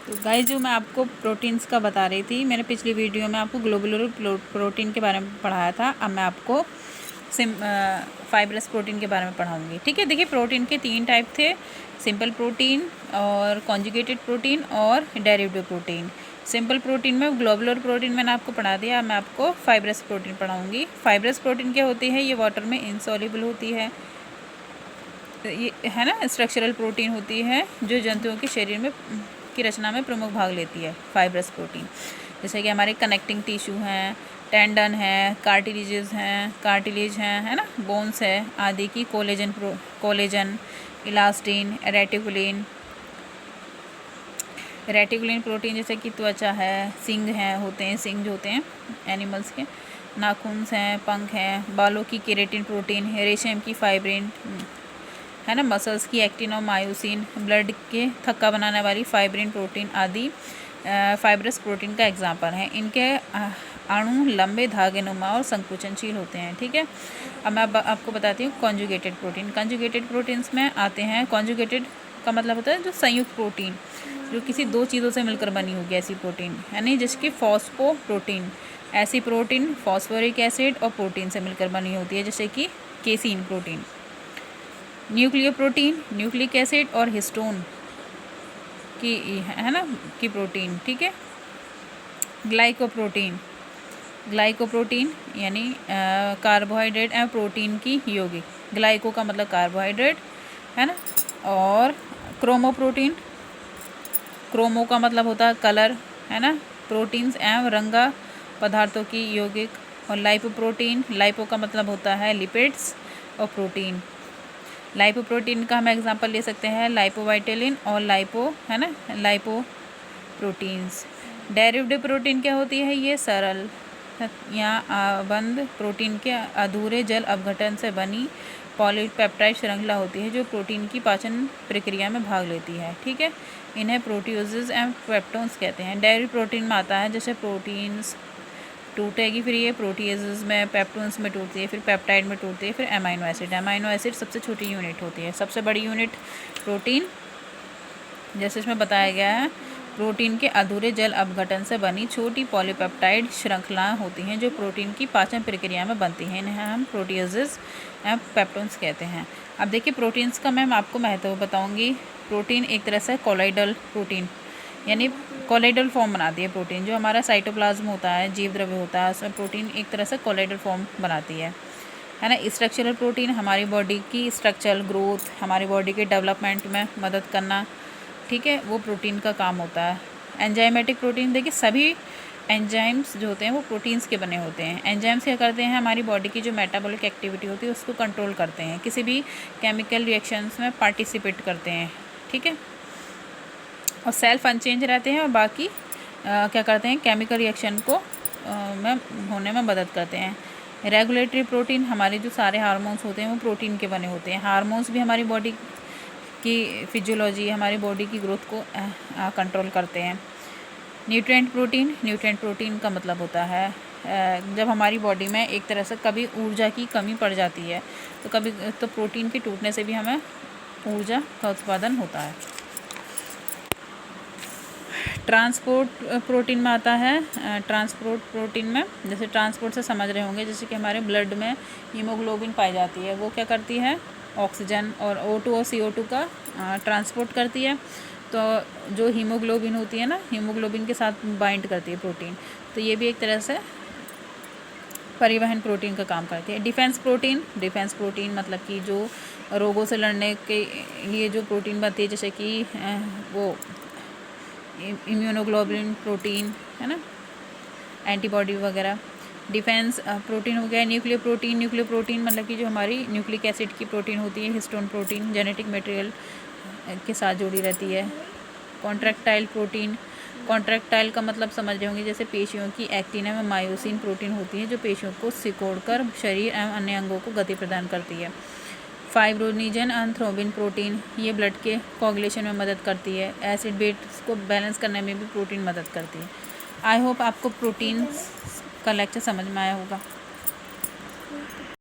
तो गाइस जो मैं आपको प्रोटीन्स का बता रही थी, मैंने पिछली वीडियो में आपको ग्लोबुलर प्रोटीन के बारे में पढ़ाया था। अब मैं आपको फाइब्रस प्रोटीन के बारे में पढ़ाऊंगी। ठीक है, देखिए प्रोटीन के 3 टाइप थे, सिंपल प्रोटीन और कॉन्जुगेटेड प्रोटीन और डेरिवेटिव प्रोटीन। सिंपल प्रोटीन में ग्लोबुलर प्रोटीन मैंने आपको पढ़ा दिया। मैं आपको फाइब्रस प्रोटीन पढ़ाऊंगी। फाइब्रस प्रोटीन क्या होती है? ये वाटर में इनसॉल्युबल होती है, ये है ना, स्ट्रक्चरल प्रोटीन होती है जो जंतुओं के शरीर में की रचना में प्रमुख भाग लेती है। फाइब्रस प्रोटीन जैसे कि हमारे कनेक्टिंग टिश्यू हैं, टेंडन है, कार्टिलेज हैं, है ना, बोन्स है आदि की, कोलेजन, इलास्टिन, रेटिकुलिन प्रोटीन जैसे कि त्वचा है, सिंग हैं, सिंग जो होते हैं एनिमल्स के, नाखून्स हैं, पंख हैं, बालों की केराटिन प्रोटीन, रेशम की फाइब्रिन, है ना, मसल्स की एक्टिन और मायोसिन, ब्लड के थक्का बनाने वाली फाइब्रिन प्रोटीन आदि फाइब्रस प्रोटीन का एग्जाम्पल है। इनके अणु लंबे धागेनुमा और संकुचनशील होते हैं। ठीक है, अब मैं आपको बताती हूँ कॉन्जुगेटेड प्रोटीन। कॉन्जुगेटेड प्रोटीन्स में आते हैं, कॉन्जुगेटेड का मतलब होता है जो संयुक्त प्रोटीन, जो किसी 2 चीज़ों से मिलकर बनी होगी, ऐसी प्रोटीन, यानी जिसकी फॉस्फोप्रोटीन, ऐसी प्रोटीन फॉस्फोरिक एसिड और प्रोटीन से मिलकर बनी होती है, जैसे कि casein protein. Nucleoprotein, nucleic acid और हिस्टोन की, है ना, की प्रोटीन। ठीक है, ग्लाइकोप्रोटीन यानी कार्बोहाइड्रेट एवं प्रोटीन की यौगिक। ग्लाइको का मतलब कार्बोहाइड्रेट, है ना, और क्रोमोप्रोटीन, क्रोमो का मतलब होता है कलर, है ना, प्रोटीन्स एवं रंगा पदार्थों की यौगिक। और लाइपोप्रोटीन, लाइपो का मतलब होता है लिपिड्स और प्रोटीन। लाइपोप्रोटीन का हम एग्जांपल ले सकते हैं लाइपोवाइटेलिन और है ना, लाइपोप्रोटीन्स। डेरिवेटिव प्रोटीन क्या होती है? ये सरल या बंद प्रोटीन के अधूरे जल अपघटन से बनी पॉलीपेप्टाइड श्रृंखला होती है, जो प्रोटीन की पाचन प्रक्रिया में भाग लेती है। ठीक है, इन्हें प्रोटियोजेज एंड पेप्टोन्स कहते हैं। डेयरी प्रोटीन में आता है, जैसे प्रोटीन्स टूटेगी, फिर ये प्रोटीएजेस में, पेप्टोन्स में टूटती है, फिर पेप्टाइड में टूटती है, फिर अमाइनो एसिड सबसे छोटी यूनिट होती है। सबसे बड़ी यूनिट प्रोटीन, जैसे इसमें बताया गया है, प्रोटीन के अधूरे जल अपघटन से बनी छोटी पॉलीपेप्टाइड श्रृंखलाएं होती हैं जो प्रोटीन की पाचन प्रक्रिया में बनती हैं। इन्हें हम प्रोटीएजेस एंड पेप्टोन्स कहते हैं। अब देखिए प्रोटीन्स का मैं आपको महत्व बताऊंगी। प्रोटीन एक तरह से कोलाइडल प्रोटीन, यानी कोलाइडल फॉर्म बनाती है प्रोटीन। जो हमारा साइटोप्लाज्म होता है, जीव द्रव्य होता है, उसमें प्रोटीन एक तरह से कोलाइडल फॉर्म बनाती है ना। स्ट्रक्चरल प्रोटीन हमारी बॉडी की स्ट्रक्चरल ग्रोथ, हमारी बॉडी के डेवलपमेंट में मदद करना, ठीक है, वो प्रोटीन का काम होता है। एंजाइमेटिक प्रोटीन, देखिए सभी एंजाइम्स जो होते हैं वो प्रोटीन्स के बने होते हैं। एंजाइम्स क्या करते हैं? हमारी बॉडी की जो मेटाबॉलिक एक्टिविटी होती है उसको कंट्रोल करते हैं, किसी भी केमिकल रिएक्शंस में पार्टिसिपेट करते हैं। ठीक है, और सेल्फ अनचेंज रहते हैं, और बाकी क्या करते हैं? केमिकल रिएक्शन को होने में मदद करते हैं। रेगुलेटरी प्रोटीन, हमारे जो सारे हार्मोन्स होते हैं वो प्रोटीन के बने होते हैं। हार्मोन्स भी हमारी बॉडी की फिजियोलॉजी, हमारी बॉडी की ग्रोथ को कंट्रोल करते हैं। न्यूट्रिएंट प्रोटीन का मतलब होता है जब हमारी बॉडी में एक तरह से कभी ऊर्जा की कमी पड़ जाती है तो कभी तो प्रोटीन के टूटने से भी हमें ऊर्जा का उत्पादन होता है। ट्रांसपोर्ट प्रोटीन में आता है। ट्रांसपोर्ट प्रोटीन में, जैसे ट्रांसपोर्ट से समझ रहे होंगे, जैसे कि हमारे ब्लड में हीमोग्लोबिन पाई जाती है, वो क्या करती है? ऑक्सीजन और O2 और CO2 का ट्रांसपोर्ट करती है। तो जो हीमोग्लोबिन होती है ना, हीमोग्लोबिन के साथ बाइंड करती है प्रोटीन, तो ये भी एक तरह से परिवहन प्रोटीन का काम करती है। डिफेंस प्रोटीन मतलब कि जो रोगों से लड़ने के लिए जो प्रोटीन बनती है, जैसे कि वो इम्यूनोग्लोबुलिन प्रोटीन, है ना, एंटीबॉडी वगैरह। डिफेंस प्रोटीन हो गया। न्यूक्लियो प्रोटीन मतलब कि जो हमारी न्यूक्लिक एसिड की प्रोटीन होती है। हिस्टोन प्रोटीन जेनेटिक मटेरियल के साथ जुड़ी रहती है। कॉन्ट्रैक्टाइल का मतलब समझ रहे होंगे, जैसे पेशियों की एक्टिन एवं मायोसिन प्रोटीन होती है जो पेशियों को सिकोड़कर शरीर एवं अन्य अंगों को गति प्रदान करती है। फाइब्रोनिजन एंड थ्रोम्बिन प्रोटीन, ये ब्लड के कोagulation में मदद करती है। एसिड बेस को बैलेंस करने में भी प्रोटीन मदद करती है। आई होप आपको प्रोटीन का लेक्चर समझ में आया होगा।